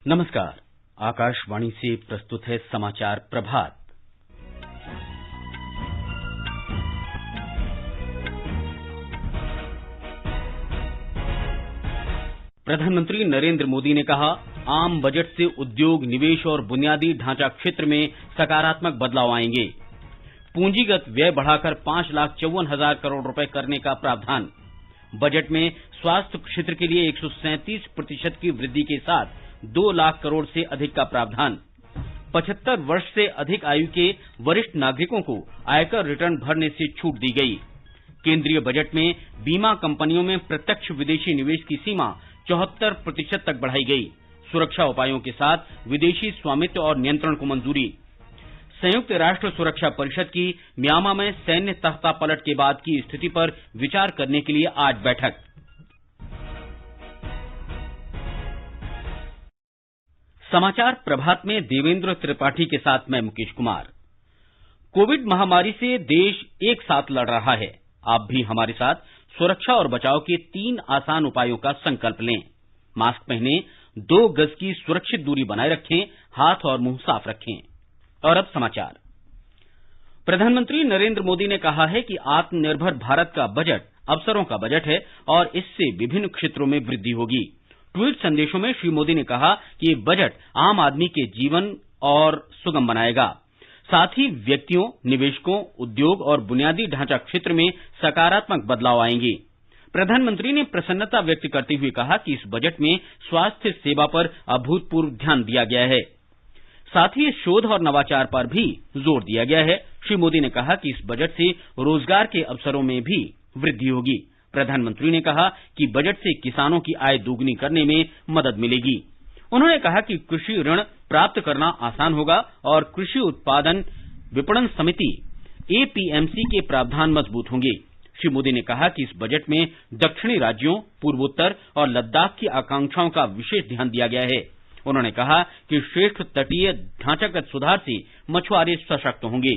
नमस्कार। आकाशवाणी से प्रस्तुत है समाचार प्रभात। प्रधानमंत्री नरेंद्र मोदी ने कहा, आम बजट से उद्योग, निवेश और बुनियादी ढांचा क्षेत्र में सकारात्मक बदलाव आएंगे। पूंजीगत व्यय बढ़ाकर 5,54,000 करोड़ रुपए करने का प्रावधान। बजट में स्वास्थ्य क्षेत्र के लिए 137% की वृद्धि के साथ 2 लाख करोड़ से अधिक का प्रावधान। 75 वर्ष से अधिक आयु के वरिष्ठ नागरिकों को आयकर रिटर्न भरने से छूट दी गई। केंद्रीय बजट में बीमा कंपनियों में प्रत्यक्ष विदेशी निवेश की सीमा 74% तक बढ़ाई गई। सुरक्षा उपायों के साथ विदेशी स्वामित्व और नियंत्रण को मंजूरी। संयुक्त राष्ट्र सुरक्षा परिषद की म्यांमार में सैन्य तख्तापलट के बाद की स्थिति पर विचार करने के लिए आज बैठक। समाचार प्रभात में देवेंद्र त्रिपाठी के साथ मैं मुकेश कुमार। कोविड महामारी से देश एक साथ लड़ रहा है। आप भी हमारे साथ सुरक्षा और बचाव के 3 आसान उपायों का संकल्प लें। मास्क पहनें, 2 गज की सुरक्षित दूरी बनाए रखें, हाथ और मुंह साफ रखें। और अब समाचार। प्रधानमंत्री नरेंद्र मोदी ने कहा है कि आत्मनिर्भर भारत का बजट अवसरों का बजट है और इससे विभिन्न क्षेत्रों में वृद्धि होगी। ट्वीट संदेशों में श्री मोदी ने कहा कि ये बजट आम आदमी के जीवन और सुगम बनाएगा, साथ ही व्यक्तियों, निवेशकों, उद्योग और बुनियादी ढांचा क्षेत्र में सकारात्मक बदलाव आएंगे। प्रधानमंत्री ने प्रसन्नता व्यक्त करते हुए कहा कि इस बजट में स्वास्थ्य सेवा पर अभूतपूर्व ध्यान दिया गया है, साथ ही शोध और नवाचार पर भी जोर दिया गया है। श्री मोदी ने कहा कि इस बजट से रोजगार के अवसरों में भी वृद्धि होगी। प्रधानमंत्री ने कहा कि बजट से किसानों की आय दोगुनी करने में मदद मिलेगी। उन्होंने कहा कि कृषि ऋण प्राप्त करना आसान होगा और कृषि उत्पादन विपणन समिति एपीएमसी के प्रावधान मजबूत होंगे। श्री मोदी ने कहा कि इस बजट में दक्षिणी राज्यों, पूर्वोत्तर और लद्दाख की आकांक्षाओं का विशेष ध्यान दिया गया है। उन्होंने कहा कि श्रेष्ठ तटीय ढांचागत सुधार से मछुआरे सशक्त होंगे।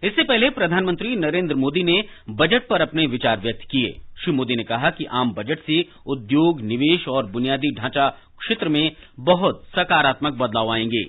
इससे पहले प्रधानमंत्री नरेंद्र मोदी ने बजट पर अपने विचार व्यक्त किए। श्री मोदी ने कहा कि आम बजट से उद्योग, निवेश और बुनियादी ढांचा क्षेत्र में बहुत सकारात्मक बदलाव आएंगे।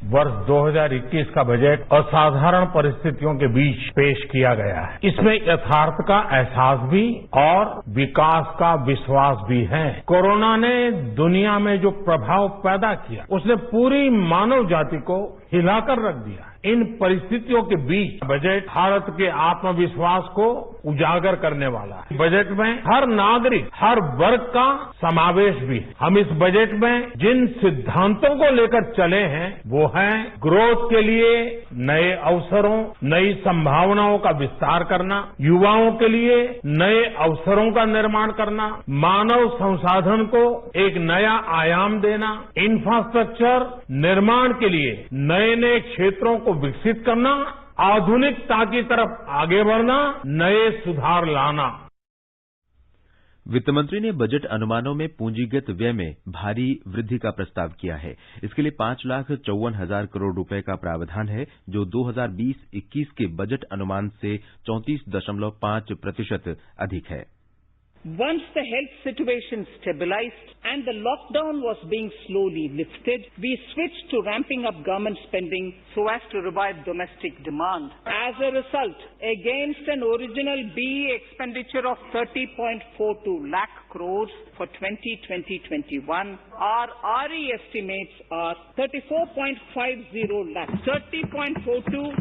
वर्ष 2021 का बजट असाधारण परिस्थितियों के बीच पेश किया गया है। इसमें यथार्थ का एहसास भी और विकास का विश्वास भी है। कोरोना ने दुनिया में जो प्रभाव पैदा किया, उसने पूरी मानव जाति को हिलाकर रख दिया। इन परिस्थितियों के बीच बजट भारत के आत्मविश्वास को उजागर करने वाला है। बजट में हर नागरिक, हर वर्ग का समावेश भी है। हम इस बजट में जिन सिद्धांतों को लेकर चले हैं वो है ग्रोथ के लिए नए अवसरों, नई संभावनाओं का विस्तार करना, युवाओं के लिए नए अवसरों का निर्माण करना, मानव संसाधन को एक नया आयाम देना, इंफ्रास्ट्रक्चर निर्माण के लिए नए नए क्षेत्रों को विकसित करना, आधुनिकता की तरफ आगे बढ़ना, नए सुधार लाना। वित्त मंत्री ने बजट अनुमानों में पूंजीगत व्यय में भारी वृद्धि का प्रस्ताव किया है। इसके लिए 5,54,000 करोड़ रुपए का प्रावधान है, जो 2020-21 के बजट अनुमान से 34.5% अधिक है। Once the health situation stabilized and the lockdown was being slowly lifted, we switched to ramping up government spending so as to revive domestic demand. As a result, against an original BE expenditure of 30.42 lakh crores for 2020-21, our RE estimates are 34.50 lakh, 30.42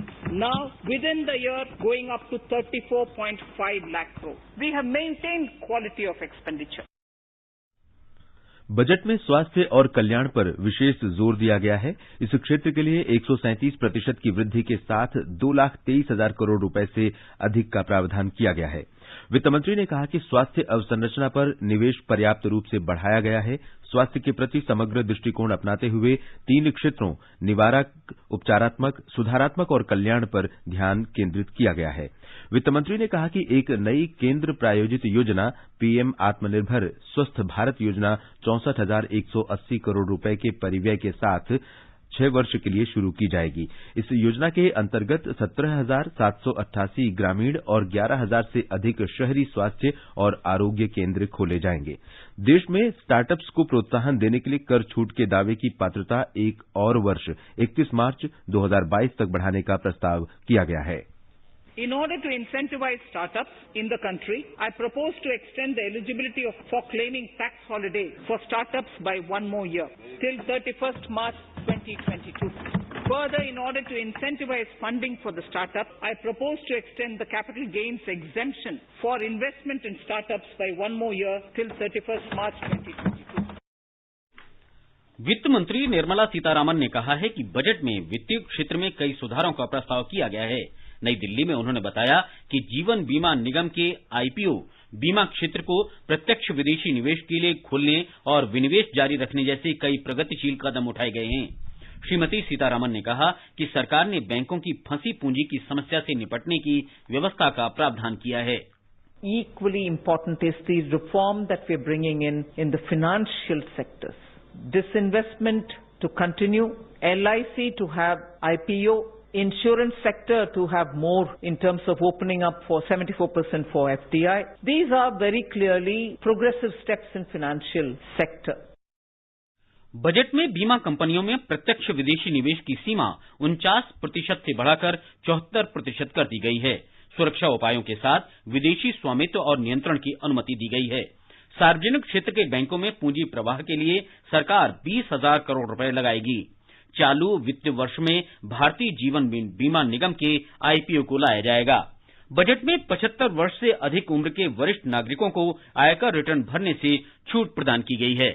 now within the year going up to 34.5 lakh crores. We have maintained quality of expenditure. Budget में स्वास्थ्य और कल्याण पर विशेष जोर दिया गया है। इस क्षेत्र के लिए 137% की वृद्धि के साथ 2,23,000 करोड़ रुपए से अधिक का प्रावधान किया गया है। वित्त मंत्री ने कहा कि स्वास्थ्य अवसंरचना पर निवेश पर्याप्त रूप से बढ़ाया गया है। स्वास्थ्य के प्रति समग्र दृष्टिकोण अपनाते हुए 3 क्षेत्रों निवारक, उपचारात्मक, सुधारात्मक और कल्याण पर ध्यान केंद्रित किया गया है। वित्त मंत्री ने कहा कि एक नई केंद्र प्रायोजित योजना पीएम आत्मनिर्भर स्वस्थ भारत योजना 64,180 करोड़ रुपए के परिव्यय के साथ 6 वर्ष के लिए शुरू की जाएगी। इस योजना के अंतर्गत 17,788 ग्रामीण और 11,000 से अधिक शहरी स्वास्थ्य और आरोग्य केंद्र खोले जाएंगे। देश में स्टार्टअप्स को प्रोत्साहन देने के लिए कर छूट के दावे की पात्रता एक और वर्ष 31 मार्च 2022 तक बढ़ाने का प्रस्ताव किया गया है। In order to incentivize startups in the country, I propose to extend the eligibility for claiming tax holiday for startups by 1 more year, till 31st March 2022. Further, in order to incentivize funding for the startup, I propose to extend the capital gains exemption for investment in startups by 1 more year, till 31st March 2022. वित्त मंत्री निर्मला सीतारामन ने कहा है कि budget में वित्तीय क्षेत्र में कई सुधारों का प्रस्ताव किया गया है। नई दिल्ली में उन्होंने बताया कि जीवन बीमा निगम के आईपीओ, बीमा क्षेत्र को प्रत्यक्ष विदेशी निवेश के लिए खोलने और विनिवेश जारी रखने जैसे कई प्रगतिशील कदम उठाए गए हैं। श्रीमती सीतारामन ने कहा कि सरकार ने बैंकों की फंसी पूंजी की समस्या से निपटने की व्यवस्था का प्रावधान किया है। Equally important is the reform that we are bringing in the financial sectors. Disinvestment to continue, LIC to have IPO, insurance sector to have more in terms of opening up for 74% for FDI. These are very clearly progressive steps in financial sector. Budget में बीमा कंपनियों में प्रत्यक्ष विदेशी निवेश की सीमा 49% से बढ़ाकर 74% कर दी गई है। सुरक्षा उपायों के साथ विदेशी स्वामित्व और नियंत्रण की अनुमति दी गई है। सार्वजनिक क्षेत्र के बैंकों में पूंजी प्रवाह के लिए सरकार 20,000 करोड़ रुपए लगाएगी। चालू वित्त वर्ष में भारतीय जीवन बीमा निगम के आईपीओ को लाया जाएगा। बजट में 75 वर्ष से अधिक उम्र के वरिष्ठ नागरिकों को आयकर रिटर्न भरने से छूट प्रदान की गई है।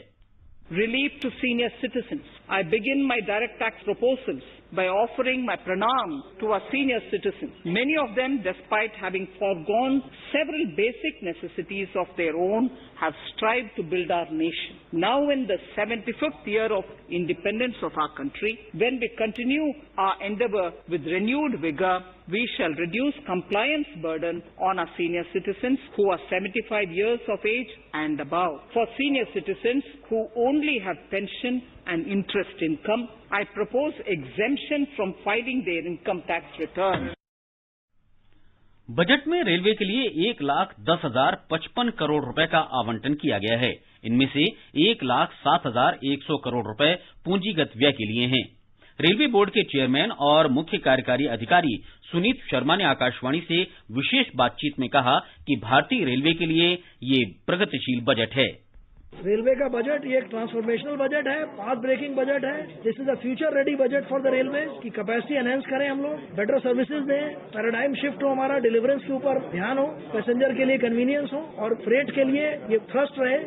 Relief to senior citizens. I begin my direct tax proposals by offering my pranam to our senior citizens. Many of them, despite having foregone several basic necessities of their own, have strived to build our nation. Now in the 75th year of independence of our country, when we continue our endeavor with renewed vigor, we shall reduce compliance burden on our senior citizens who are 75 years of age and above. For senior citizens who only have pension and interest income, I propose exemption from filing their income tax return. Budget में railway के लिए 1,10,055 करोड़ रुपए का आवंटन किया गया है। इनमें से 1,07,100 करोड़ रुपए पूंजीगत व्यय के लिए हैं। रेलवे बोर्ड के चेयरमैन और मुख्य कार्यकारी अधिकारी सुनीत शर्मा ने आकाशवाणी से विशेष बातचीत में कहा कि भारतीय रेलवे के लिए ये प्रगतिशील बजट है। रेलवे का बजट ये एक ट्रांसफॉर्मेशनल बजट है, पाथ ब्रेकिंग बजट है। This is a future ready budget for the railway की कैपेसिटी एनहेंस करें हम लोग, बेटर सर्विसेज दें, पैराडाइम शिफ्ट हो, हमारा डिलीवरेंस के ऊपर ध्यान हो, पैसेंजर के लिए कन्वीनियंस हो और फ्रेट के लिए ये थ्रस्ट रहे।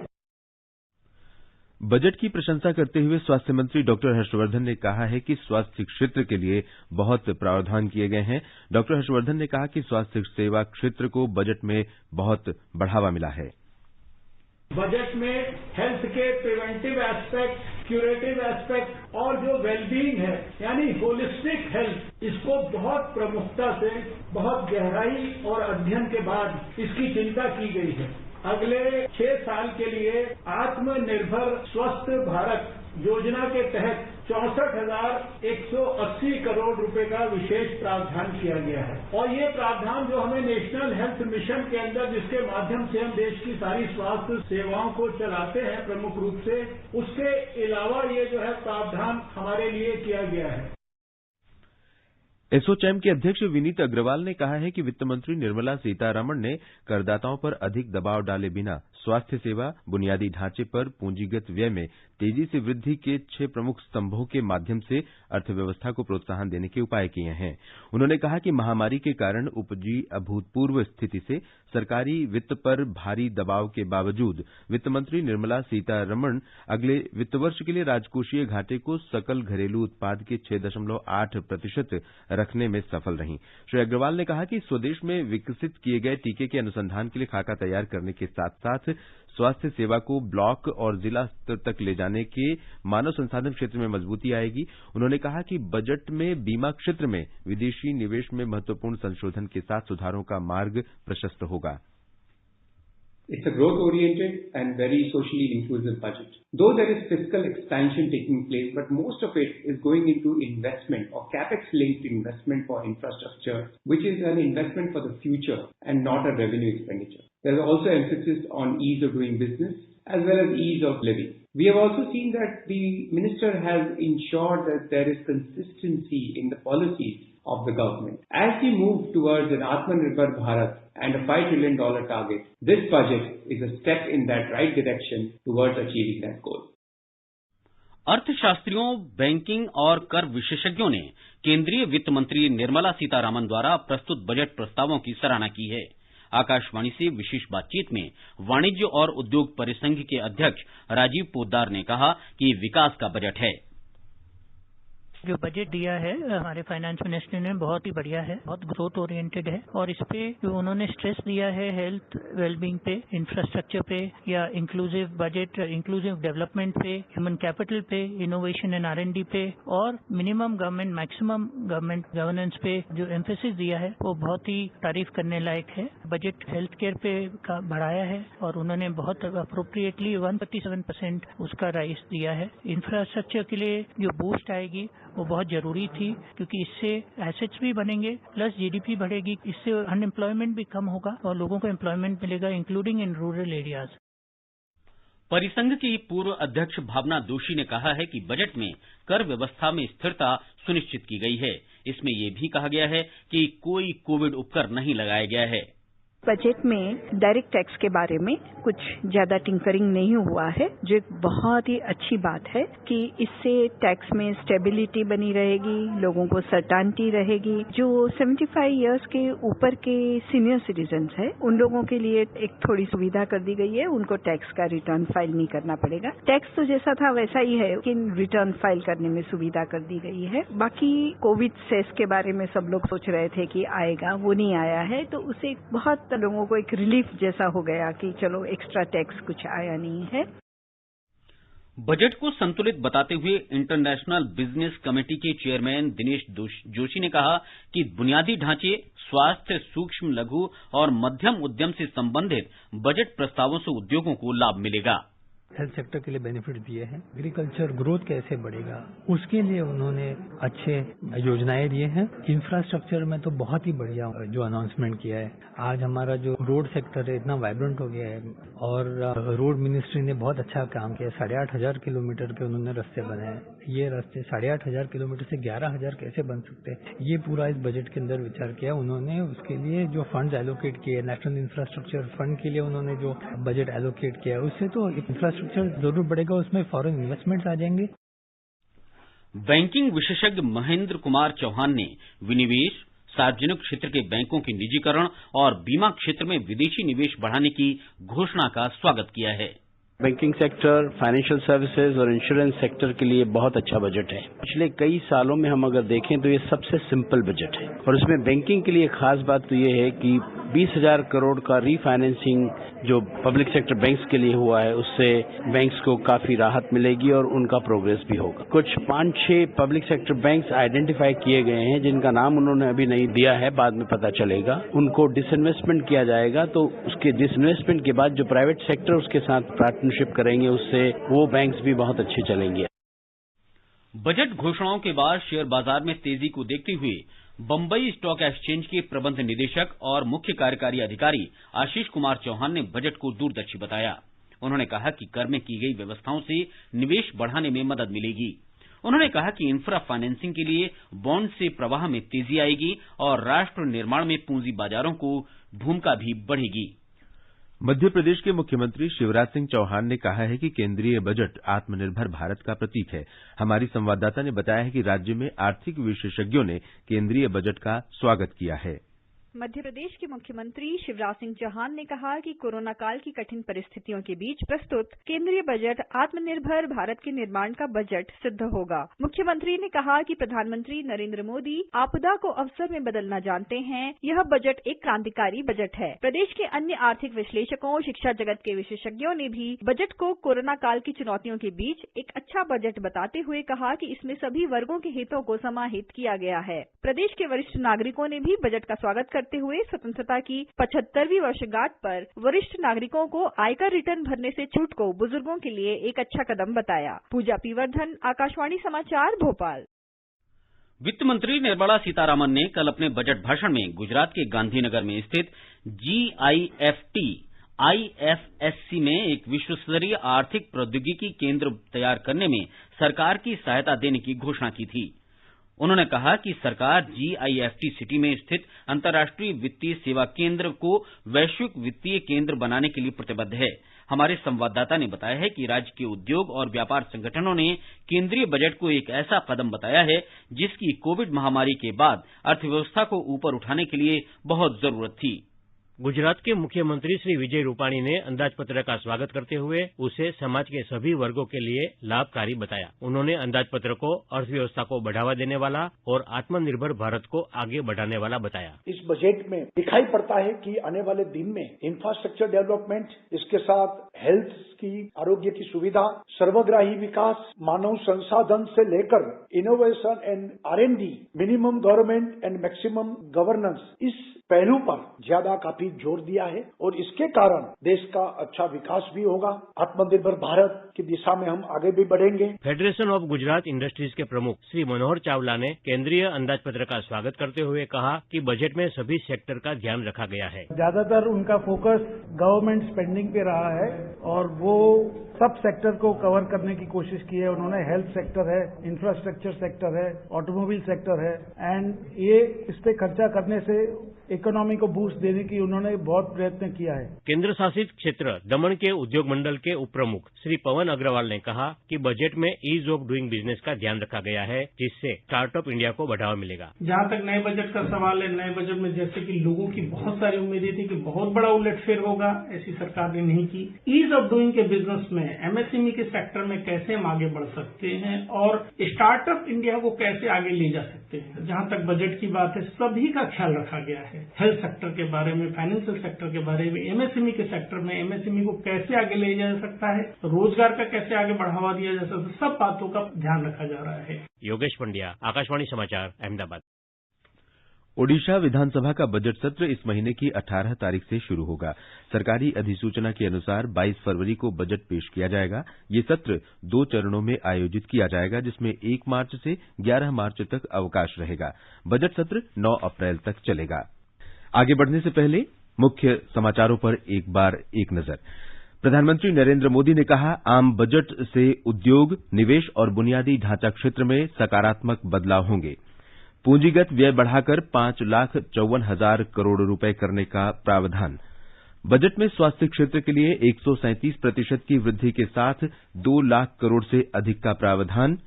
बजट की प्रशंसा करते हुए स्वास्थ्य मंत्री डॉक्टर हर्षवर्धन ने कहा है कि स्वास्थ्य क्षेत्र के लिए बहुत प्रावधान किए गए हैं। डॉक्टर हर्षवर्धन ने कहा कि स्वास्थ्य सेवा क्षेत्र को बजट में बहुत बढ़ावा मिला है। बजट में हेल्थ के प्रिवेंटिव एस्पेक्ट, क्यूरेटिव एस्पेक्ट और जो वेलबींग है यानी होलिस्टिक हेल्थ, इसको बहुत प्रमुखता से, बहुत गहराई और अध्ययन के बाद इसकी चिंता की गई है। अगले 6 साल के लिए आत्मनिर्भर स्वस्थ भारत योजना के तहत 64,180 करोड़ रुपए का विशेष प्रावधान किया गया है। और ये प्रावधान जो हमें नेशनल हेल्थ मिशन के अंदर, जिसके माध्यम से हम देश की सारी स्वास्थ्य सेवाओं को चलाते हैं प्रमुख रूप से, उसके अलावा ये जो है प्रावधान हमारे लिए किया गया है। एसोचैम के अध्यक्ष विनीत अग्रवाल ने कहा है कि वित्त मंत्री निर्मला सीतारमण ने करदाताओं पर अधिक दबाव डाले बिना स्वास्थ्य सेवा, बुनियादी ढांचे पर पूंजीगत व्यय में तेजी से वृद्धि के 6 प्रमुख स्तंभों के माध्यम से अर्थव्यवस्था को प्रोत्साहन देने के उपाय किए हैं। उन्होंने कहा कि महामारी के कारण उपजी अभूतपूर्व स्थिति से सरकारी वित्त पर भारी दबाव के बावजूद वित्त मंत्री निर्मला सीतारमण अगले वित्त वर्ष के लिए राजकोषीय घाटे को सकल घरेलू उत्पाद के 6.8% रखने में सफल रहीं। श्री अग्रवाल ने कहा कि स्वदेश में विकसित किए गए टीके के अनुसंधान के लिए खाका तैयार करने के साथ साथ स्वास्थ्य सेवा को ब्लॉक और जिला स्तर तक ले जाने के मानव संसाधन क्षेत्र में मजबूती आएगी। उन्होंने कहा कि बजट में बीमा क्षेत्र में विदेशी निवेश में महत्वपूर्ण संशोधन के साथ सुधारों का मार्ग प्रशस्त होगा। It's a growth-oriented and very socially inclusive budget. Though there is fiscal expansion taking place, but most of it is going into investment or capex-linked investment for infrastructure, which is an investment for the future and not a revenue expenditure. There is also emphasis on ease of doing business as well as ease of living. We have also seen that the minister has ensured that there is consistency in the policies of the government. As we move towards an Atmanirbhar Bharat and a $5 trillion target, this budget is a step in that right direction towards achieving that goal. अर्थशास्त्रियों, banking और कर विशेषज्ञों ने केंद्रीय वित्त मंत्री निर्मला सीतारामन द्वारा प्रस्तुत बजट प्रस्तावों की सराहना की है। आकाशवाणी से विशेष बातचीत में वाणिज्य और उद्योग परिसंघ के अध्यक्ष राजीव पोद्दार ने कहा कि विकास का बजट है। जो बजट दिया है हमारे फाइनेंस मिनिस्टर ने बहुत ही बढ़िया है, बहुत ग्रोथ ओरिएंटेड है और इस पे जो उन्होंने स्ट्रेस दिया है हेल्थ वेलबींग पे, इंफ्रास्ट्रक्चर पे या इंक्लूसिव बजट, इंक्लूसिव डेवलपमेंट पे, ह्यूमन कैपिटल पे, इनोवेशन एंड R&D पे और minimum government maximum government governance पे जो एम्फेसिस दिया है वो बहुत ही तारीफ करने लायक है। बजट हेल्थ केयर पे का बढ़ाया है और उन्होंने बहुत अप्रोप्रिएटली 137% उसका राइज दिया है। इंफ्रास्ट्रक्चर के लिए जो बूस्ट आएगी वो बहुत जरूरी थी क्योंकि इससे एसेट्स भी बनेंगे प्लस GDP बढ़ेगी, इससे अनएम्प्लॉयमेंट भी कम होगा और लोगों को एम्प्लॉयमेंट मिलेगा इंक्लूडिंग इन रूरल एरियाज। परिसंघ की पूर्व अध्यक्ष भावना दोषी ने कहा है कि बजट में कर व्यवस्था में स्थिरता सुनिश्चित की गई है। इसमें यह भी कहा गया है कि कोई कोविड उपकर नहीं लगाया गया है। बजट में डायरेक्ट टैक्स के बारे में कुछ ज्यादा टिंकरिंग नहीं हुआ है, जो एक बहुत ही अच्छी बात है कि इससे टैक्स में स्टेबिलिटी बनी रहेगी, लोगों को सर्टेनिटी रहेगी। जो 75 इयर्स के ऊपर के सीनियर सिटीजन्स हैं, उन लोगों के लिए एक थोड़ी सुविधा कर दी गई है, उनको टैक्स का रिटर्न फाइल नहीं करना पड़ेगा। टैक्स तो जैसा था वैसा ही है, लेकिन रिटर्न फाइल करने में सुविधा कर दी गई है। बाकी कोविड सेस के बारे में सब लोग सोच रहे थे कि आएगा, वो नहीं आया है, तो उसे बहुत लोगों को एक रिलीफ जैसा हो गया कि चलो एक्स्ट्रा टैक्स कुछ आया नहीं है। बजट को संतुलित बताते हुए इंटरनेशनल बिजनेस कमेटी के चेयरमैन दिनेश जोशी ने कहा कि बुनियादी ढांचे, स्वास्थ्य, सूक्ष्म, लघु और मध्यम उद्यम से संबंधित बजट प्रस्तावों से उद्योगों को लाभ मिलेगा। हेल्थ सेक्टर के लिए बेनिफिट दिए हैं, एग्रीकल्चर ग्रोथ कैसे बढ़ेगा उसके लिए उन्होंने अच्छे योजनाएं दिए हैं। इंफ्रास्ट्रक्चर में तो बहुत ही बढ़िया जो अनाउंसमेंट किया है। आज हमारा जो रोड सेक्टर है इतना वाइब्रेंट हो गया है और रोड मिनिस्ट्री ने बहुत अच्छा काम किया। 8,500 किलोमीटर के उन्होंने रास्ते बनाए। ये रास्ते 8,500 किलोमीटर से 11,000 कैसे बन सकते हैं, ये पूरा इस बजट के अंदर विचार किया उन्होंने। उसके लिए जो फंड एलोकेट किए, नेशनल इंफ्रास्ट्रक्चर फंड के लिए उन्होंने जो बजट एलोकेट किया, उससे तो इंफ्रास्ट्रक्चर जरूर बढ़ेगा, उसमें फॉरेन इन्वेस्टमेंट्स आ जाएंगे। बैंकिंग विशेषज्ञ महेंद्र कुमार चौहान ने विनिवेश, सार्वजनिक क्षेत्र के बैंकों के निजीकरण और बीमा क्षेत्र में विदेशी निवेश बढ़ाने की घोषणा का स्वागत किया है। बैंकिंग सेक्टर, फाइनेंशियल सर्विसेज और इंश्योरेंस सेक्टर के लिए बहुत अच्छा बजट है। पिछले कई सालों में हम अगर देखें तो ये सबसे सिंपल बजट है और इसमें बैंकिंग के लिए खास बात तो ये है कि 20,000 करोड़ का रीफाइनेंसिंग जो पब्लिक सेक्टर बैंक्स के लिए हुआ है उससे बैंक्स को काफी राहत मिलेगी और उनका प्रोग्रेस भी होगा। कुछ 5-6 पब्लिक सेक्टर बैंक्स आइडेंटिफाई किए गए हैं जिनका नाम उन्होंने अभी नहीं दिया है, बाद में पता चलेगा। उनको डिसइन्वेस्टमेंट किया जाएगा, तो उसके डिसइन्वेस्टमेंट के बाद जो प्राइवेट सेक्टर उसके साथ पार्टनरशिप करेंगे उससे वो बैंक्स भी बहुत अच्छे चलेंगे। बजट घोषणाओं के बाद शेयर बाजार में तेजी को देखते हुए बंबई स्टॉक एक्सचेंज के प्रबंध निदेशक और मुख्य कार्यकारी अधिकारी आशीष कुमार चौहान ने बजट को दूरदर्शी बताया। उन्होंने कहा कि कर में की गई व्यवस्थाओं से निवेश बढ़ाने में मदद मिलेगी। उन्होंने कहा कि इंफ्रा फाइनेंसिंग के लिए बॉन्ड से प्रवाह में तेजी आएगी और राष्ट्र निर्माण में पूंजी बाजारों को भूमिका भी बढ़ेगी। मध्य प्रदेश के मुख्यमंत्री शिवराज सिंह चौहान ने कहा है कि केंद्रीय बजट आत्मनिर्भर भारत का प्रतीक है। हमारी संवाददाता ने बताया है कि राज्य में आर्थिक विशेषज्ञों ने केंद्रीय बजट का स्वागत किया है। मध्य प्रदेश के मुख्यमंत्री शिवराज सिंह चौहान ने कहा कि कोरोना काल की कठिन परिस्थितियों के बीच प्रस्तुत केंद्रीय बजट आत्मनिर्भर भारत के निर्माण का बजट सिद्ध होगा। मुख्यमंत्री ने कहा कि प्रधानमंत्री नरेंद्र मोदी आपदा को अवसर में बदलना जानते हैं। यह बजट एक क्रांतिकारी बजट है। प्रदेश के अन्य आर्थिक विश्लेषकों, शिक्षा जगत के विशेषज्ञों ने भी बजट को कोरोना काल की चुनौतियों के बीच एक अच्छा बजट बताते हुए कहा कि इसमें सभी वर्गों के हितों को समाहित किया गया है। प्रदेश के वरिष्ठ नागरिकों ने भी बजट का स्वागत करते हुए स्वतंत्रता की 75वीं वर्षगांठ पर वरिष्ठ नागरिकों को आयकर रिटर्न भरने से छूट को बुजुर्गों के लिए एक अच्छा कदम बताया। पूजा पीवर्धन, आकाशवाणी समाचार, भोपाल। वित्त मंत्री निर्मला सीतारामन ने कल अपने बजट भाषण में गुजरात के गांधीनगर में स्थित GIFT IFSC में एक विश्व स्तरीय आर्थिक प्रौद्योगिकी केंद्र तैयार करने में सरकार की सहायता देने की घोषणा की थी। उन्होंने कहा कि सरकार GIFT सिटी में स्थित अंतर्राष्ट्रीय वित्तीय सेवा केंद्र को वैश्विक वित्तीय केंद्र बनाने के लिए प्रतिबद्ध है। हमारे संवाददाता ने बताया है कि राज्य के उद्योग और व्यापार संगठनों ने केंद्रीय बजट को एक ऐसा कदम बताया है जिसकी कोविड महामारी के बाद अर्थव्यवस्था को ऊपर उठाने के लिए बहुत जरूरत थी। गुजरात के मुख्यमंत्री श्री विजय रूपाणी ने अंदाजपत्र का स्वागत करते हुए उसे समाज के सभी वर्गों के लिए लाभकारी बताया। उन्होंने अंदाजपत्र को अर्थव्यवस्था को बढ़ावा देने वाला और आत्मनिर्भर भारत को आगे बढ़ाने वाला बताया। इस बजट में दिखाई पड़ता है कि आने वाले दिन में इंफ्रास्ट्रक्चर डेवलपमेंट, इसके साथ हेल्थ की, आरोग्य की सुविधा, सर्वग्राही विकास, मानव संसाधन से लेकर innovation and R&D, minimum government and maximum governance, इस पहलू पर ज्यादा काफी जोर दिया है और इसके कारण देश का अच्छा विकास भी होगा। आत्मनिर्भर भारत की दिशा में हम आगे भी बढ़ेंगे। फेडरेशन ऑफ गुजरात इंडस्ट्रीज के प्रमुख श्री मनोहर चावला ने केंद्रीय अंदाजपत्र का स्वागत करते हुए कहा कि बजट में सभी सेक्टर का ध्यान रखा गया है। ज्यादातर उनका फोकस गवर्नमेंट स्पेंडिंग पे रहा है और वो सब सेक्टर को कवर करने की कोशिश की है। उन्होंने हेल्थ सेक्टर है, इंफ्रास्ट्रक्चर सेक्टर है, ऑटोमोबाइल सेक्टर है एंड ये इस पे खर्चा करने से इकोनॉमी को बूस्ट देने की उन्होंने बहुत प्रयत्न किया है। केंद्र शासित क्षेत्र दमन के उद्योग मंडल के उप प्रमुख श्री पवन अग्रवाल ने कहा कि बजट में ईज ऑफ डूइंग बिजनेस का ध्यान रखा गया है, जिससे स्टार्टअप इंडिया को बढ़ावा मिलेगा। जहां तक नए बजट का सवाल है, नए बजट में जैसे कि लोगों की बहुत सारी उम्मीदें थी कि बहुत बड़ा उलटफेर होगा, ऐसी सरकार ने नहीं की। ईज ऑफ डूइंग के बिजनेस में MSME के सेक्टर में कैसे हम आगे बढ़ सकते हैं और स्टार्टअप इंडिया को कैसे आगे ले जा सकते हैं। जहां तक बजट की बात है, सभी का ख्याल रखा गया है। हेल्थ सेक्टर के बारे में, फाइनेंशियल सेक्टर के बारे में, MSME के सेक्टर में MSME को कैसे आगे ले जा सकता है, रोजगार का कैसे आगे बढ़ावा दिया जा सकता है, सब बातों का ध्यान रखा जा रहा है। योगेश पंड्या, आकाशवाणी समाचार, अहमदाबाद। ओडिशा विधानसभा का बजट सत्र इस महीने की 18 तारीख से शुरू होगा। सरकारी अधिसूचना के अनुसार 22 फरवरी को बजट पेश किया जाएगा। ये सत्र 2 चरणों में आयोजित किया जाएगा, जिसमें 1 मार्च से 11 मार्च तक अवकाश रहेगा। बजट सत्र 9 अप्रैल तक चलेगा। आगे बढ़ने से पहले मुख्य समाचारों पर एक बार एक नजर। प्रधानमंत्री नरेंद्र मोदी ने कहा, आम बजट से उद्योग, निवेश और बुनियादी ढांचा क्षेत्र में सकारात्मक बदलाव होंगे। पूंजीगत व्यय बढ़ाकर 5,54,000 करोड़ रुपए करने का प्रावधान। बजट में स्वास्थ्य क्षेत्र के लिए 137% की वृद्धि के साथ 2 लाख करोड़ से अधिक का प्रावधान।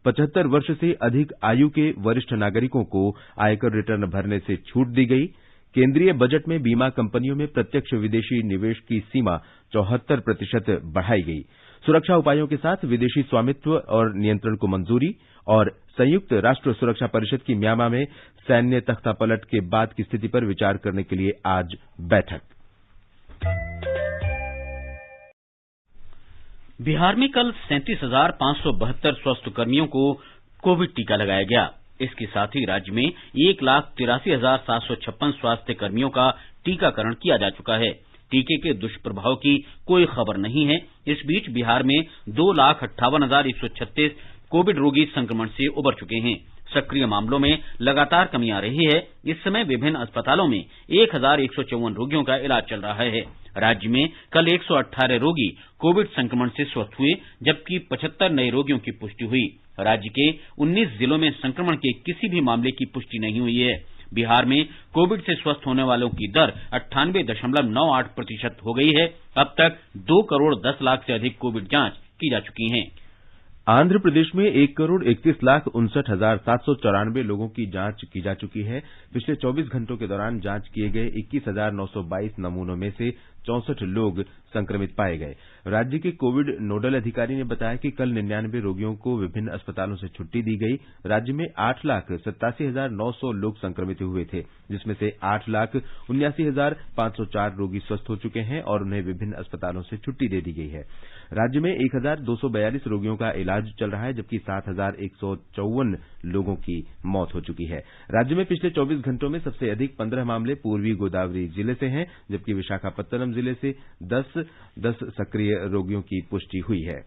75 वर्ष से अधिक आयु के वरिष्ठ नागरिकों को आयकर रिटर्न भरने से छूट दी गई। केंद्रीय बजट में बीमा कंपनियों में प्रत्यक्ष विदेशी निवेश की सीमा 74% बढ़ाई गई। सुरक्षा उपायों के साथ विदेशी स्वामित्व और नियंत्रण को मंजूरी और संयुक्त राष्ट्र सुरक्षा परिषद की म्यांमा में सैन्य तख्तापलट के बाद की स्थिति पर विचार करने के लिए आज बैठक। बिहार में कल 37,572 स्वास्थ्यकर्मियों को कोविड टीका लगाया गया। इसके साथ ही राज्य में 1,83,756 स्वास्थ्य कर्मियों का टीकाकरण किया जा चुका है। टीके के दुष्प्रभाव की कोई खबर नहीं है। इस बीच बिहार में 2,58,136 कोविड रोगी संक्रमण से उबर चुके हैं। सक्रिय मामलों में लगातार कमी आ रही है। इस समय विभिन्न अस्पतालों में 1,154 रोगियों का इलाज चल रहा है। राज्य में कल 118 रोगी कोविड संक्रमण से स्वस्थ हुए, जबकि 75 नए रोगियों की पुष्टि हुई। राज्य के 19 जिलों में संक्रमण के किसी भी मामले की पुष्टि नहीं हुई है। बिहार में कोविड से स्वस्थ होने वालों की दर 98.98% हो गई है। अब तक 2 करोड़ 10 लाख से अधिक कोविड जांच की जा चुकी हैं। आंध्र प्रदेश में 1,31,59,794 लोगों की जांच की जा चुकी है। पिछले 24 घंटों के दौरान जांच किए गए 21,922 नमूनों में से 64 लोग संक्रमित पाए गए। राज्य के कोविड नोडल अधिकारी ने बताया कि कल 99 रोगियों को विभिन्न अस्पतालों से छुट्टी दी गई। राज्य में 8,87,900 लोग संक्रमित हुए थे, जिसमें से 8,79,504 रोगी स्वस्थ हो चुके हैं और उन्हें विभिन्न अस्पतालों से छुट्टी दे दी गई है। राज्य में 1,242 रोगियों का इलाज चल रहा है, जबकि 7,154 लोगों की मौत हो चुकी है। राज्य में पिछले 24 घंटों में सबसे अधिक 15 मामले पूर्वी गोदावरी जिले से हैं, जबकि विशाखापत्तनम जिले से 10 सक्रिय रोगियों की पुष्टि हुई है।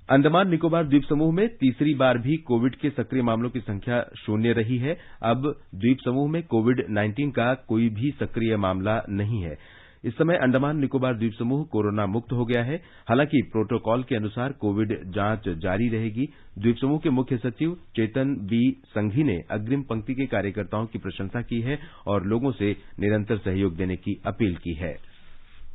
अंडमान निकोबार द्वीप समूह में तीसरी बार भी कोविड के सक्रिय मामलों की संख्या शून्य रही है। अब द्वीप समूह में कोविड-19 का कोई भी सक्रिय मामला नहीं है। इस समय अंडमान निकोबार द्वीप समूह कोरोना मुक्त हो गया है। हालांकि प्रोटोकॉल के अनुसार कोविड जांच जारी रहेगी। द्वीप समूह के मुख्य सचिव चेतन बी संघी ने अग्रिम पंक्ति के कार्यकर्ताओं की प्रशंसा की है और लोगों से निरंतर सहयोग देने की अपील की है।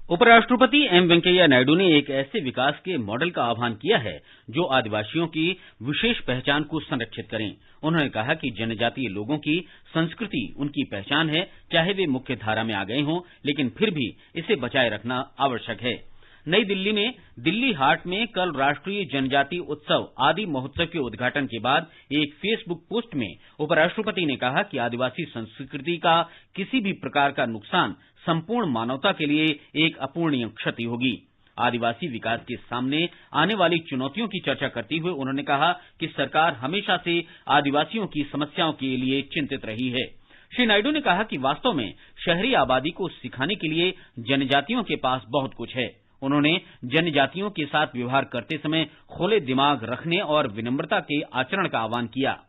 उपराष्ट्रपति एम वेंकैया नायडू ने एक ऐसे विकास के मॉडल का आह्वान किया है जो आदिवासियों की विशेष पहचान को संरक्षित करें। उन्होंने कहा कि जनजातीय लोगों की संस्कृति उनकी पहचान है, चाहे वे मुख्य धारा में आ गए हों, लेकिन फिर भी इसे बचाए रखना आवश्यक है। नई दिल्ली में दिल्ली हाट में कल राष्ट्रीय जनजातीय उत्सव आदि महोत्सव के उद्घाटन के बाद एक फेसबुक पोस्ट में उपराष्ट्रपति ने कहा कि आदिवासी संस्कृति का किसी भी प्रकार का नुकसान संपूर्ण मानवता के लिए एक अपूरणीय क्षति होगी। आदिवासी विकास के सामने आने वाली चुनौतियों की चर्चा करते हुए उन्होंने कहा कि सरकार हमेशा से आदिवासियों की समस्याओं के लिए चिंतित रही है। श्री नायडू ने कहा कि वास्तव में शहरी आबादी को सिखाने के लिए जनजातियों के पास बहुत कुछ है। उन्होंने जनजातियों के साथ व्यवहार करते समय खुले दिमाग रखने और विनम्रता के आचरण का आह्वान किया।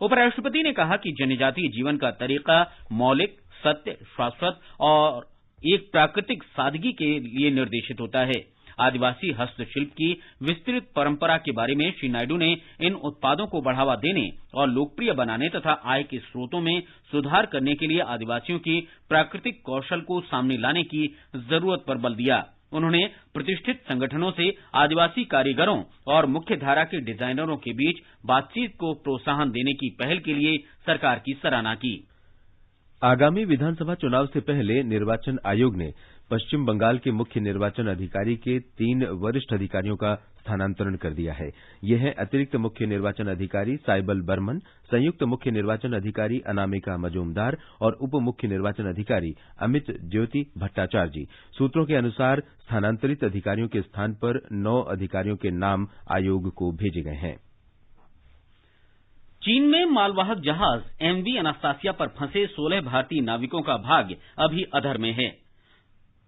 उपराष्ट्रपति ने कहा कि जनजातीय जीवन का तरीका मौलिक, सत्य, शाश्वत और एक प्राकृतिक सादगी के लिए निर्देशित होता है। आदिवासी हस्तशिल्प की विस्तृत परंपरा के बारे में श्री नायडू ने इन उत्पादों को बढ़ावा देने और लोकप्रिय बनाने तथा आय के स्रोतों में सुधार करने के लिए आदिवासियों की प्राकृतिक कौशल को सामने लाने की जरूरत पर बल दिया। उन्होंने प्रतिष्ठित संगठनों से आदिवासी कारीगरों और मुख्यधारा के डिजाइनरों के बीच बातचीत को प्रोत्साहन देने की पहल के लिए सरकार की सराहना की। आगामी विधानसभा चुनाव से पहले निर्वाचन आयोग ने पश्चिम बंगाल के मुख्य निर्वाचन अधिकारी के 3 वरिष्ठ अधिकारियों का स्थानांतरण कर दिया है। ये हैं अतिरिक्त मुख्य निर्वाचन अधिकारी साइबल बर्मन, संयुक्त मुख्य निर्वाचन अधिकारी अनामिका मजूमदार और उप मुख्य निर्वाचन अधिकारी अमित ज्योति भट्टाचार्य जी। सूत्रों के अनुसार स्थानांतरित अधिकारियों के स्थान पर 9 अधिकारियों के नाम आयोग को भेजे गए हैं। चीन में मालवाहक जहाज एमवी अनास्तासिया पर फंसे 16 भारतीय नाविकों का भाग्य अभी अधर में है।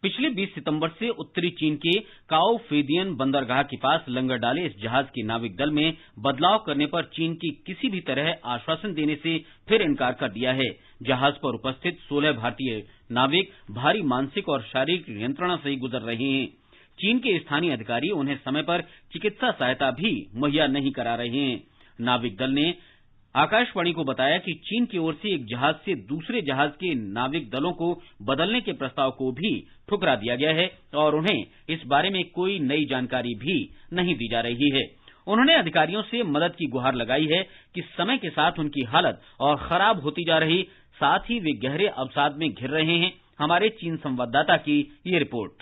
पिछले 20 सितंबर से उत्तरी चीन के काओ फेदियन बंदरगाह के पास लंगर डाले इस जहाज के नाविक दल में बदलाव करने पर चीन की किसी भी तरह आश्वासन देने से फिर इनकार कर दिया है। जहाज पर उपस्थित 16 भारतीय नाविक भारी मानसिक और शारीरिक यंत्रणा से गुजर रहे हैं। चीन के स्थानीय अधिकारी उन्हें समय पर चिकित्सा सहायता भी मुहैया नहीं करा रहे हैं। नाविक दल ने आकाशवाणी को बताया कि चीन की ओर से एक जहाज से दूसरे जहाज के नाविक दलों को बदलने के प्रस्ताव को भी ठुकरा दिया गया है और उन्हें इस बारे में कोई नई जानकारी भी नहीं दी जा रही है। उन्होंने अधिकारियों से मदद की गुहार लगाई है कि समय के साथ उनकी हालत और खराब होती जा रही, साथ ही वे गहरे अवसाद में घिर रहे हैं। हमारे चीन संवाददाता की ये रिपोर्ट।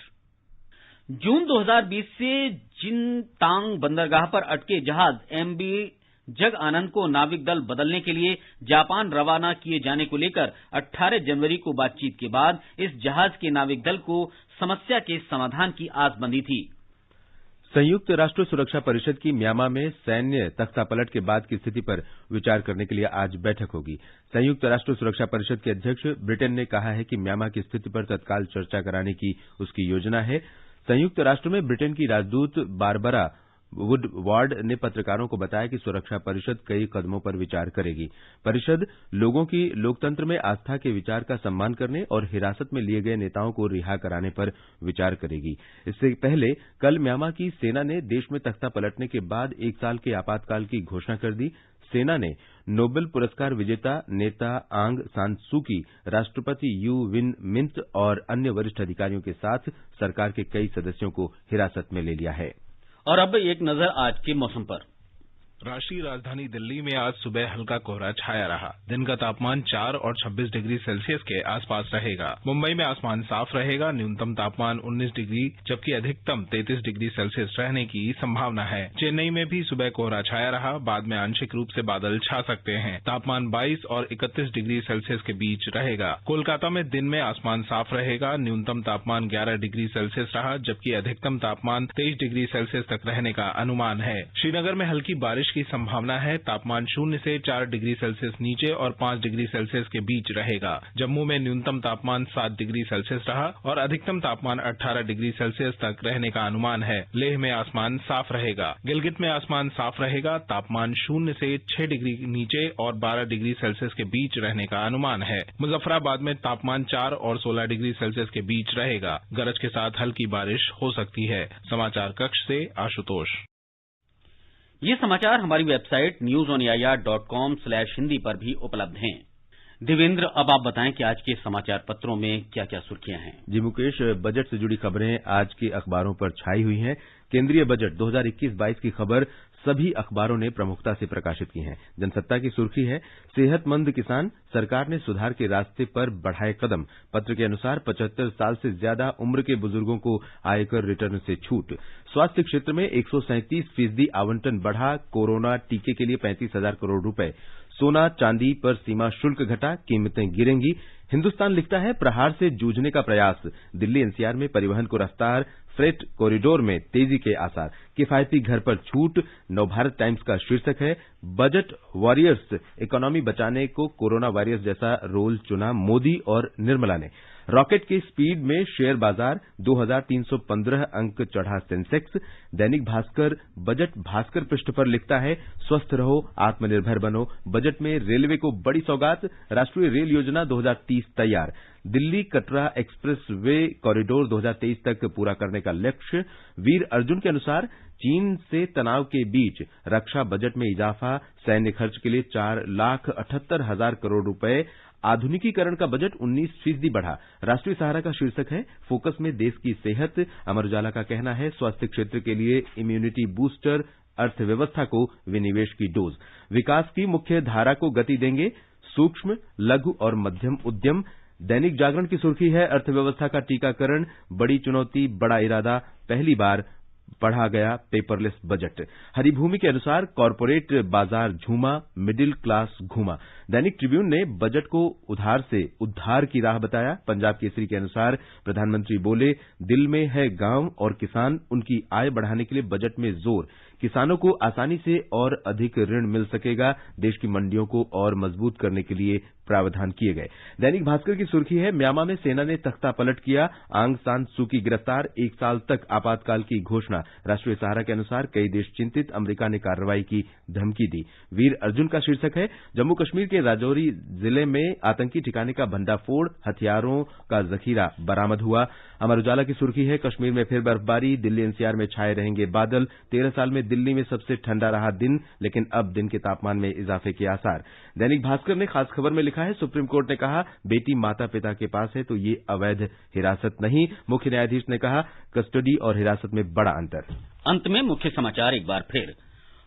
जून 2020 से जिनतांग बंदरगाह पर अटके जहाज एमवी जग आनंद को नाविक दल बदलने के लिए जापान रवाना किए जाने को लेकर 18 जनवरी को बातचीत के बाद इस जहाज के नाविक दल को समस्या के समाधान की आस बंधी थी। संयुक्त राष्ट्र सुरक्षा परिषद की म्यांमा में सैन्य तख्तापलट के बाद की स्थिति पर विचार करने के लिए आज बैठक होगी। संयुक्त राष्ट्र सुरक्षा परिषद के अध्यक्ष ब्रिटेन ने कहा है कि म्यांमा की स्थिति पर तत्काल चर्चा कराने की उसकी योजना है। संयुक्त राष्ट्र में ब्रिटेन की राजदूत बारबरा वुडवार्ड ने पत्रकारों को बताया कि सुरक्षा परिषद कई कदमों पर विचार करेगी। परिषद लोगों की लोकतंत्र में आस्था के विचार का सम्मान करने और हिरासत में लिए गए नेताओं को रिहा कराने पर विचार करेगी। इससे पहले कल म्यांमा की सेना ने देश में तख्ता पलटने के बाद 1 साल के आपातकाल की घोषणा कर दी। सेना ने नोबेल पुरस्कार विजेता नेता आंग सान सू की, राष्ट्रपति यू विन मिंट और अन्य वरिष्ठ अधिकारियों के साथ सरकार के कई सदस्यों को हिरासत में ले लिया है। और अब एक नजर आज के मौसम पर। राष्ट्रीय राजधानी दिल्ली में आज सुबह हल्का कोहरा छाया रहा। दिन का तापमान 4 और 26 डिग्री सेल्सियस के आसपास रहेगा। मुंबई में आसमान साफ रहेगा। न्यूनतम तापमान 19 डिग्री जबकि अधिकतम 33 डिग्री सेल्सियस रहने की संभावना है। चेन्नई में भी सुबह कोहरा छाया रहा। बाद में आंशिक रूप से बादल छा सकते हैं। तापमान 22 और 31 डिग्री सेल्सियस के बीच रहेगा। कोलकाता में दिन में आसमान साफ रहेगा। न्यूनतम तापमान 11 डिग्री सेल्सियस रहा जबकि अधिकतम तापमान 23 डिग्री सेल्सियस तक रहने का अनुमान है। श्रीनगर में हल्की बारिश की संभावना है। तापमान 0 से 4 डिग्री सेल्सियस नीचे और 5 डिग्री सेल्सियस के बीच रहेगा। जम्मू में न्यूनतम तापमान 7 डिग्री सेल्सियस रहा और अधिकतम तापमान 18 डिग्री सेल्सियस तक रहने का अनुमान है। लेह में आसमान साफ रहेगा। गिलगित में आसमान साफ रहेगा। तापमान 0 से 6 डिग्री नीचे और 12 डिग्री सेल्सियस के बीच रहने का अनुमान है। मुजफ्फराबाद में तापमान 4 और 16 डिग्री सेल्सियस के बीच रहेगा। गरज के साथ हल्की बारिश हो सकती है। समाचार कक्ष से आशुतोष। ये समाचार हमारी वेबसाइट newsonair.com/hindi पर भी उपलब्ध हैं। देवेंद्र, अब आप बताएं कि आज के समाचार पत्रों में क्या क्या सुर्खियां हैं। जी मुकेश, बजट से जुड़ी खबरें आज के अखबारों पर छाई हुई हैं। केंद्रीय बजट 2021-22 की खबर सभी अखबारों ने प्रमुखता से प्रकाशित की है। जनसत्ता की सुर्खी है, सेहतमंद किसान, सरकार ने सुधार के रास्ते पर बढ़ाए कदम। पत्र के अनुसार 75 साल से ज्यादा उम्र के बुजुर्गों को आयकर रिटर्न से छूट। स्वास्थ्य क्षेत्र में 137% आवंटन बढ़ा। कोरोना टीके के लिए 35,000 करोड़ रुपए। सोना चांदी पर सीमा शुल्क घटा, कीमतें गिरेंगी। हिंदुस्तान लिखता है, प्रहार से जूझने का प्रयास। दिल्ली एनसीआर में परिवहन को रफ्तार, फ्रेट कॉरिडोर में तेजी के आसार। किफायती घर पर छूट। नवभारत टाइम्स का शीर्षक है, बजट वॉरियर्स, इकोनॉमी बचाने को कोरोना वॉरियर्स जैसा रोल चुना मोदी और निर्मला ने। रॉकेट की स्पीड में शेयर बाजार, 2315 अंक चढ़ा सेंसेक्स। दैनिक भास्कर बजट भास्कर पृष्ठ पर लिखता है, स्वस्थ रहो, आत्मनिर्भर बनो। बजट में रेलवे को बड़ी सौगात, राष्ट्रीय रेल योजना 2030 तैयार। Delhi Katra express way corridor 2023 तक पूरा करने का लक्ष्य। वीर अर्जुन के अनुसार, चीन से तनाव के बीच रक्षा बजट में इजाफा। सैन्य खर्च के लिए 4,78,000 करोड़ रुपए। आधुनिकीकरण का बजट 19% बढ़ा। राष्ट्रीय सहारा का शीर्षक है, फोकस में देश की सेहत। अमर उजाला का कहना है, स्वास्थ्य क्षेत्र के लिए इम्यूनिटी बूस्टर, अर्थव्यवस्था को विनिवेश की डोज। विकास की मुख्य धारा को गति देंगे सूक्ष्म, लघु और मध्यम उद्यम। दैनिक जागरण की सुर्खी है, अर्थव्यवस्था का टीकाकरण, बड़ी चुनौती बड़ा इरादा, पहली बार पढ़ा गया पेपरलेस बजट। हरिभूमि के अनुसार, कॉरपोरेट बाजार झूमा, मिडिल क्लास घूमा। दैनिक ट्रिब्यून ने बजट को उधार से उद्धार की राह बताया। पंजाब केसरी के अनुसार, प्रधानमंत्री बोले, दिल में है गांव और किसान, उनकी आय बढ़ाने के लिए बजट में जोर। किसानों को आसानी से और अधिक ऋण मिल सकेगा। देश की मंडियों को और मजबूत करने के लिए प्रावधान किए गए। दैनिक भास्कर की सुर्खी है, म्यांमार में सेना ने तख्ता पलट किया, आंग सान सू की गिरफ्तार, 1 साल तक आपातकाल की घोषणा। राष्ट्रीय सहारा के अनुसार, कई देश चिंतित, अमेरिका ने कार्रवाई की धमकी दी। वीर अर्जुन का शीर्षक है, जम्मू कश्मीर के राजौरी जिले में आतंकी ठिकाने का भंडाफोड़, हथियारों का जखीरा बरामद हुआ। अमर उजाला की सुर्खी है, कश्मीर में फिर बर्फबारी, दिल्ली एनसीआर में छाए रहेंगे बादल। 13 साल में दिल्ली में सबसे ठंडा रहा दिन, लेकिन अब दिन के तापमान में इजाफे के आसार। दैनिक भास्कर ने खास खबर में लिखा है, सुप्रीम कोर्ट ने कहा, बेटी माता पिता के पास है तो ये अवैध हिरासत नहीं। मुख्य न्यायाधीश ने कहा, कस्टडी और हिरासत में बड़ा अंतर। अंत में मुख्य समाचार एक बार फिर।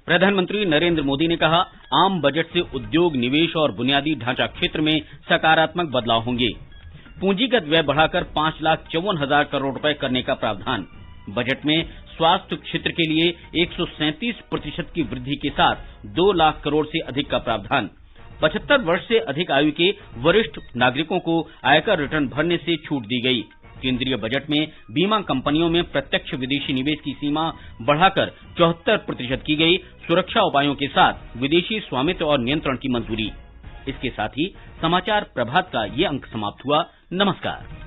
प्रधानमंत्री नरेंद्र मोदी ने कहा, आम बजट से उद्योग, निवेश और बुनियादी ढांचा क्षेत्र में सकारात्मक बदलाव होंगे। पूंजीगत व्यय बढ़ाकर 5,54,000 करोड़ रुपए करने का प्रावधान। बजट में स्वास्थ्य क्षेत्र के लिए 137% की वृद्धि के साथ 2 लाख करोड़ से अधिक का प्रावधान। 75 वर्ष से अधिक आयु के वरिष्ठ नागरिकों को आयकर रिटर्न भरने से छूट दी गई। केंद्रीय बजट में बीमा कंपनियों में प्रत्यक्ष विदेशी निवेश की सीमा बढ़ाकर 74% की गई। सुरक्षा उपायों के साथ विदेशी स्वामित्व और नियंत्रण की मंजूरी। इसके साथ ही समाचार प्रभात का ये अंक समाप्त हुआ। नमस्कार।